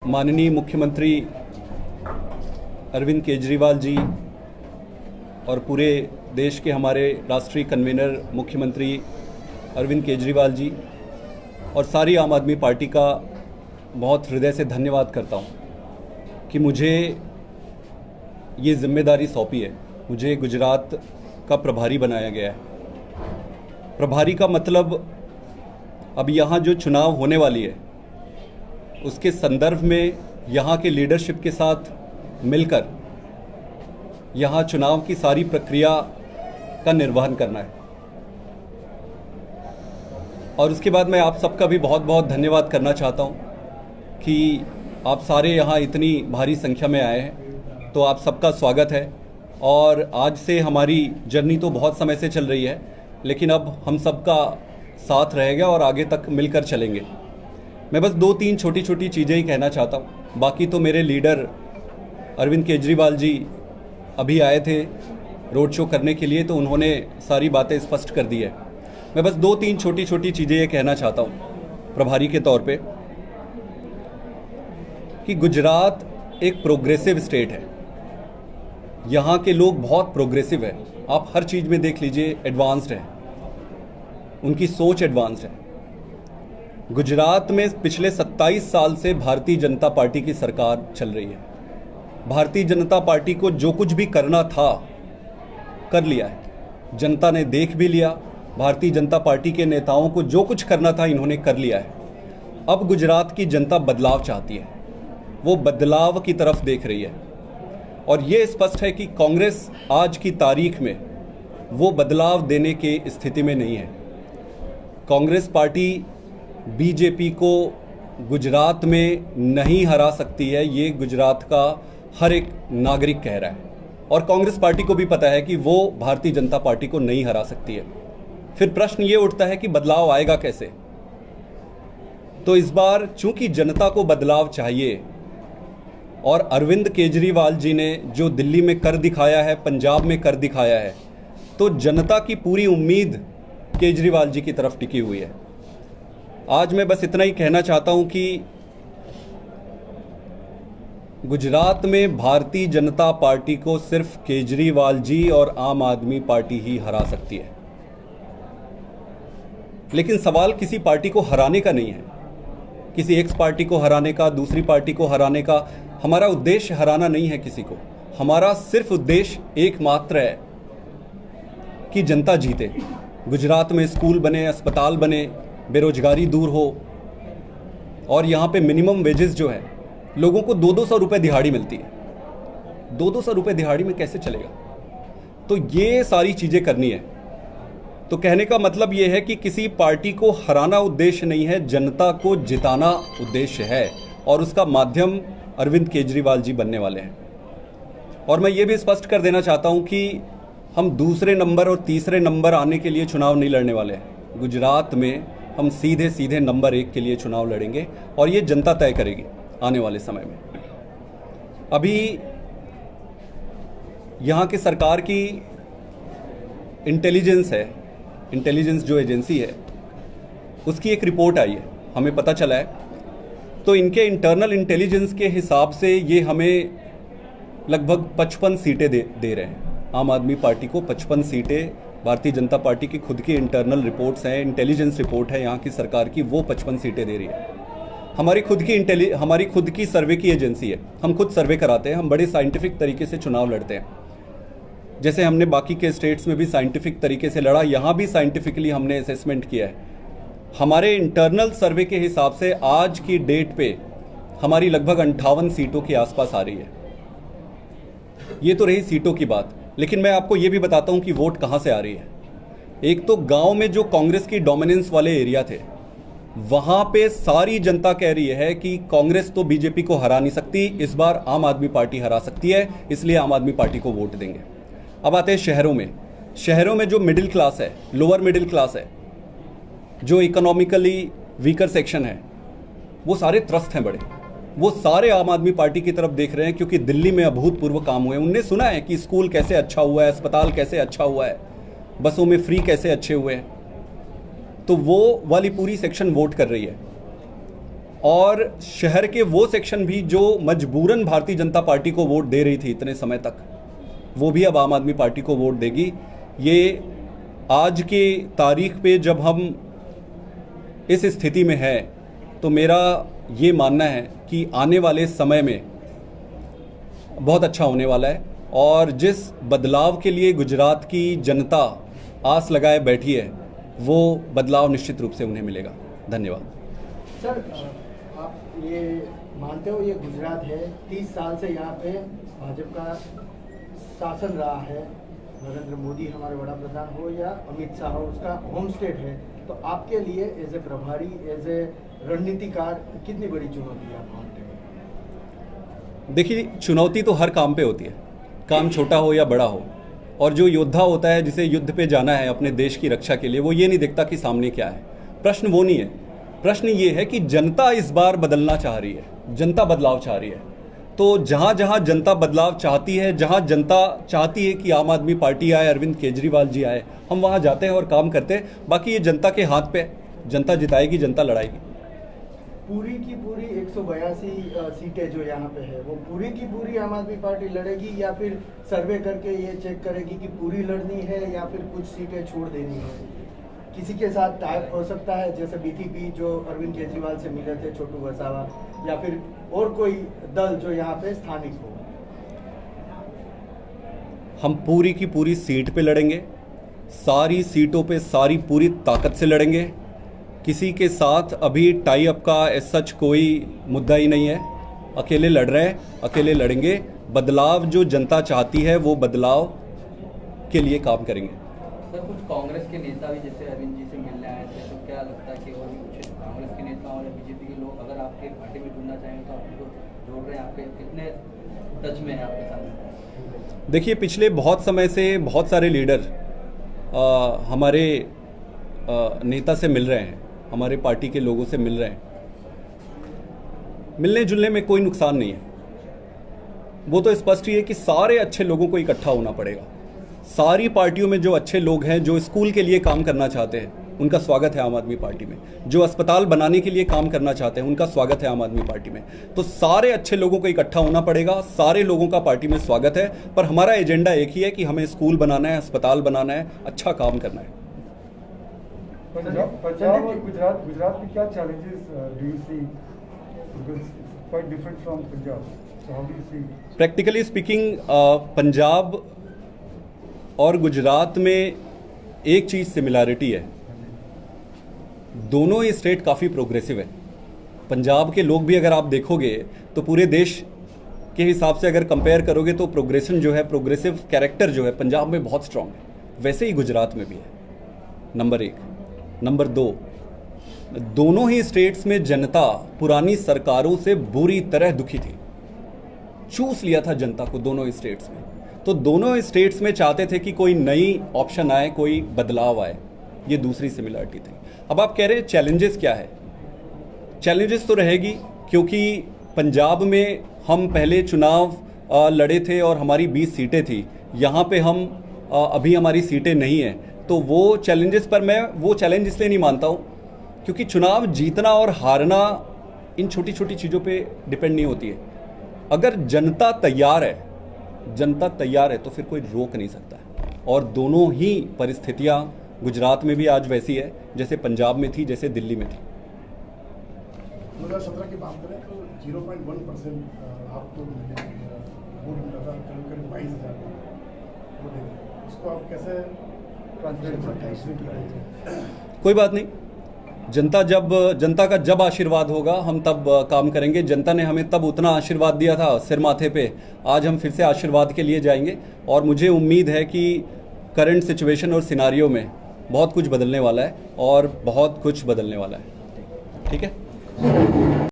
माननीय मुख्यमंत्री अरविंद केजरीवाल जी और पूरे देश के हमारे राष्ट्रीय कन्वीनर मुख्यमंत्री अरविंद केजरीवाल जी और सारी आम आदमी पार्टी का बहुत हृदय से धन्यवाद करता हूं कि मुझे ये जिम्मेदारी सौंपी है। मुझे गुजरात का प्रभारी बनाया गया है। प्रभारी का मतलब अब यहाँ जो चुनाव होने वाली है उसके संदर्भ में यहाँ के लीडरशिप के साथ मिलकर यहाँ चुनाव की सारी प्रक्रिया का निर्वहन करना है। और उसके बाद मैं आप सबका भी बहुत बहुत धन्यवाद करना चाहता हूँ कि आप सारे यहाँ इतनी भारी संख्या में आए हैं, तो आप सबका स्वागत है। और आज से हमारी जर्नी तो बहुत समय से चल रही है, लेकिन अब हम सबका साथ रहेगा और आगे तक मिलकर चलेंगे। मैं बस 2-3 छोटी छोटी चीज़ें ही कहना चाहता हूँ। बाकी तो मेरे लीडर अरविंद केजरीवाल जी अभी आए थे रोड शो करने के लिए, तो उन्होंने सारी बातें स्पष्ट कर दी है। मैं बस 2-3 छोटी छोटी चीज़ें ये कहना चाहता हूँ प्रभारी के तौर पे कि गुजरात एक प्रोग्रेसिव स्टेट है। यहाँ के लोग बहुत प्रोग्रेसिव है। आप हर चीज़ में देख लीजिए, एडवांस्ड है, उनकी सोच एडवांस्ड है। गुजरात में पिछले 27 साल से भारतीय जनता पार्टी की सरकार चल रही है। भारतीय जनता पार्टी को जो कुछ भी करना था कर लिया है। जनता ने देख भी लिया। भारतीय जनता पार्टी के नेताओं को जो कुछ करना था इन्होंने कर लिया है। अब गुजरात की जनता बदलाव चाहती है, वो बदलाव की तरफ देख रही है। और ये स्पष्ट है कि कांग्रेस आज की तारीख में वो बदलाव देने की स्थिति में नहीं है। कांग्रेस पार्टी बीजेपी को गुजरात में नहीं हरा सकती है, ये गुजरात का हर एक नागरिक कह रहा है। और कांग्रेस पार्टी को भी पता है कि वो भारतीय जनता पार्टी को नहीं हरा सकती है। फिर प्रश्न ये उठता है कि बदलाव आएगा कैसे। तो इस बार चूंकि जनता को बदलाव चाहिए और अरविंद केजरीवाल जी ने जो दिल्ली में कर दिखाया है, पंजाब में कर दिखाया है, तो जनता की पूरी उम्मीद केजरीवाल जी की तरफ टिकी हुई है। आज मैं बस इतना ही कहना चाहता हूं कि गुजरात में भारतीय जनता पार्टी को सिर्फ केजरीवाल जी और आम आदमी पार्टी ही हरा सकती है। लेकिन सवाल किसी पार्टी को हराने का नहीं है, किसी एक पार्टी को हराने का, दूसरी पार्टी को हराने का। हमारा उद्देश्य हराना नहीं है किसी को। हमारा सिर्फ उद्देश्य एकमात्र है कि जनता जीते। गुजरात में स्कूल बने, अस्पताल बने, बेरोजगारी दूर हो, और यहाँ पे मिनिमम वेजेस जो है, लोगों को 200-200 रुपये दिहाड़ी मिलती है। 200-200 रुपये दिहाड़ी में कैसे चलेगा? तो ये सारी चीज़ें करनी है। तो कहने का मतलब ये है कि किसी पार्टी को हराना उद्देश्य नहीं है, जनता को जिताना उद्देश्य है। और उसका माध्यम अरविंद केजरीवाल जी बनने वाले हैं। और मैं ये भी स्पष्ट कर देना चाहता हूँ कि हम दूसरे नंबर और तीसरे नंबर आने के लिए चुनाव नहीं लड़ने वाले हैं। गुजरात में हम सीधे सीधे नंबर 1 के लिए चुनाव लड़ेंगे, और ये जनता तय करेगी आने वाले समय में। अभी यहाँ की सरकार की इंटेलिजेंस है, इंटेलिजेंस जो एजेंसी है, उसकी एक रिपोर्ट आई है, हमें पता चला है। तो इनके इंटरनल इंटेलिजेंस के हिसाब से ये हमें लगभग 55 सीटें दे रहे हैं। आम आदमी पार्टी को 55 सीटें, भारतीय जनता पार्टी की खुद की इंटरनल रिपोर्ट्स हैं, इंटेलिजेंस रिपोर्ट है यहाँ की सरकार की, वो 55 सीटें दे रही है। हमारी खुद की सर्वे की एजेंसी है, हम खुद सर्वे कराते हैं। हम बड़े साइंटिफिक तरीके से चुनाव लड़ते हैं, जैसे हमने बाकी के स्टेट्स में भी साइंटिफिक तरीके से लड़ा, यहाँ भी साइंटिफिकली हमने असेसमेंट किया है। हमारे इंटरनल सर्वे के हिसाब से आज की डेट पे हमारी लगभग 58 सीटों के आसपास आ रही है। ये तो रही सीटों की बात, लेकिन मैं आपको ये भी बताता हूँ कि वोट कहाँ से आ रही है। एक तो गांव में जो कांग्रेस की डोमिनेंस वाले एरिया थे, वहां पे सारी जनता कह रही है कि कांग्रेस तो बीजेपी को हरा नहीं सकती, इस बार आम आदमी पार्टी हरा सकती है, इसलिए आम आदमी पार्टी को वोट देंगे। अब आते हैं शहरों में। शहरों में जो मिडिल क्लास है, लोअर मिडिल क्लास है, जो इकोनॉमिकली वीकर सेक्शन है, वो सारे त्रस्त हैं बड़े। वो सारे आम आदमी पार्टी की तरफ देख रहे हैं, क्योंकि दिल्ली में अभूतपूर्व काम हुए। उनने सुना है कि स्कूल कैसे अच्छा हुआ है, अस्पताल कैसे अच्छा हुआ है, बसों में फ्री कैसे अच्छे हुए हैं। तो वो वाली पूरी सेक्शन वोट कर रही है। और शहर के वो सेक्शन भी जो मजबूरन भारतीय जनता पार्टी को वोट दे रही थी इतने समय तक, वो भी अब आम आदमी पार्टी को वोट देगी। ये आज के तारीख पे जब हम इस स्थिति में हैं तो मेरा ये मानना है कि आने वाले समय में बहुत अच्छा होने वाला है और जिस बदलाव के लिए गुजरात की जनता आस लगाए बैठी है वो बदलाव निश्चित रूप से उन्हें मिलेगा। धन्यवाद। सर, आप ये मानते हो ये गुजरात है, 30 साल से यहाँ पे भाजपा का शासन रहा है, नरेंद्र मोदी हमारे बड़ा प्रधान हो या अमित शाह हो, उसका होम स्टेट है, तो आपके लिए एज ए प्रभारी, एज ए रणनीतिकार कितनी बड़ी चुनौती है आप मानते हो? देखिए, चुनौती तो हर काम पे होती है, काम छोटा हो या बड़ा हो, और जो योद्धा होता है जिसे युद्ध पे जाना है अपने देश की रक्षा के लिए, वो ये नहीं देखता कि सामने क्या है। प्रश्न वो नहीं है, प्रश्न ये है कि जनता इस बार बदलना चाह रही है, जनता बदलाव चाह रही है। तो जहाँ जहाँ जनता बदलाव चाहती है, जहाँ जनता चाहती है कि आम आदमी पार्टी आए, अरविंद केजरीवाल जी आए, हम वहाँ जाते हैं और काम करते हैं। बाकी ये जनता के हाथ पे, जनता जिताएगी, जनता लड़ाएगी। पूरी की पूरी 182 सीटें जो यहाँ पे है, वो पूरी की पूरी आम आदमी पार्टी लड़ेगी या फिर सर्वे करके ये चेक करेगी कि पूरी लड़नी है या फिर कुछ सीटें छोड़ देनी है? किसी के साथ टाइप हो सकता है, जैसे बीटीपी जो अरविंद केजरीवाल से मिले थे, छोटू वसावा, या फिर और कोई दल जो यहाँ पे स्थानिक हो? हम पूरी की पूरी सीट पे लड़ेंगे, सारी सीटों पे सारी पूरी ताकत से लड़ेंगे। किसी के साथ अभी टाई अप का एज सच कोई मुद्दा ही नहीं है। अकेले लड़ रहे हैं, अकेले लड़ेंगे। बदलाव जो जनता चाहती है वो बदलाव के लिए काम करेंगे। सर, कुछ कांग्रेस के नेता भी जैसे अरविंद जी से मिलने आए थे, तो क्या लगता है कि और भी कुछ कांग्रेस के नेता और बीजेपी के लोग अगर आपके पार्टी में जुड़ना चाहेंगे तो आपको जोड़ रहे हैं? आपके कितने टच में है आपके साथ? देखिए, पिछले बहुत समय से बहुत सारे लीडर हमारे नेता से मिल रहे हैं, हमारे पार्टी के लोगों से मिल रहे हैं। मिलने जुलने में कोई नुकसान नहीं है। वो तो स्पष्ट ही है कि सारे अच्छे लोगों को इकट्ठा होना पड़ेगा। सारी पार्टियों में जो अच्छे लोग हैं, जो स्कूल के लिए काम करना चाहते हैं, उनका स्वागत है आम आदमी पार्टी में। जो अस्पताल बनाने के लिए काम करना चाहते हैं, उनका स्वागत है आम आदमी पार्टी में। तो सारे अच्छे लोगों को इकट्ठा होना पड़ेगा। सारे लोगों का पार्टी में स्वागत है, पर हमारा एजेंडा एक ही है कि हमें स्कूल बनाना है, अस्पताल बनाना है, अच्छा काम करना है। पंजाब और गुजरात में क्या challenges do you see? Because it's quite different from Punjab, so how do you see? Practically speaking, Punjab और गुजरात में एक चीज़ सिमिलैरिटी है, दोनों ही स्टेट काफ़ी प्रोग्रेसिव है। पंजाब के लोग भी अगर आप देखोगे तो पूरे देश के हिसाब से अगर कंपेयर करोगे तो प्रोग्रेशन जो है, प्रोग्रेसिव कैरेक्टर जो है पंजाब में बहुत स्ट्रांग है, वैसे ही गुजरात में भी है। नंबर एक। नंबर दो, दोनों ही स्टेट्स में जनता पुरानी सरकारों से बुरी तरह दुखी थी, चूस लिया था जनता को दोनों स्टेट्स में। तो दोनों स्टेट्स में चाहते थे कि कोई नई ऑप्शन आए, कोई बदलाव आए। ये दूसरी सिमिलरिटी थी। अब आप कह रहे हैं चैलेंजेस क्या है? चैलेंजेस तो रहेगी, क्योंकि पंजाब में हम पहले चुनाव लड़े थे और हमारी 20 सीटें थी। यहाँ पे हम अभी हमारी सीटें नहीं हैं, तो वो चैलेंजेस पर मैं वो चैलेंज इसलिए नहीं मानता हूँ क्योंकि चुनाव जीतना और हारना इन छोटी छोटी चीज़ों पे डिपेंड नहीं होती है। अगर जनता तैयार है तो फिर कोई रोक नहीं सकता है। और दोनों ही परिस्थितियाँ गुजरात में भी आज वैसी है जैसे पंजाब में थी, जैसे दिल्ली में थी। 2017 की बात करें तो 0.1% आपको वोट मिला था, करीब 22,000 वोट। इसको आप कैसे ट्रांसलेट करेंगे? कोई बात नहीं, जनता का जब आशीर्वाद होगा हम तब काम करेंगे। जनता ने हमें तब उतना आशीर्वाद दिया था सिर माथे पे, आज हम फिर से आशीर्वाद के लिए जाएंगे। और मुझे उम्मीद है कि करंट सिचुएशन और सिनारियो में बहुत कुछ बदलने वाला है और बहुत कुछ बदलने वाला है। ठीक है।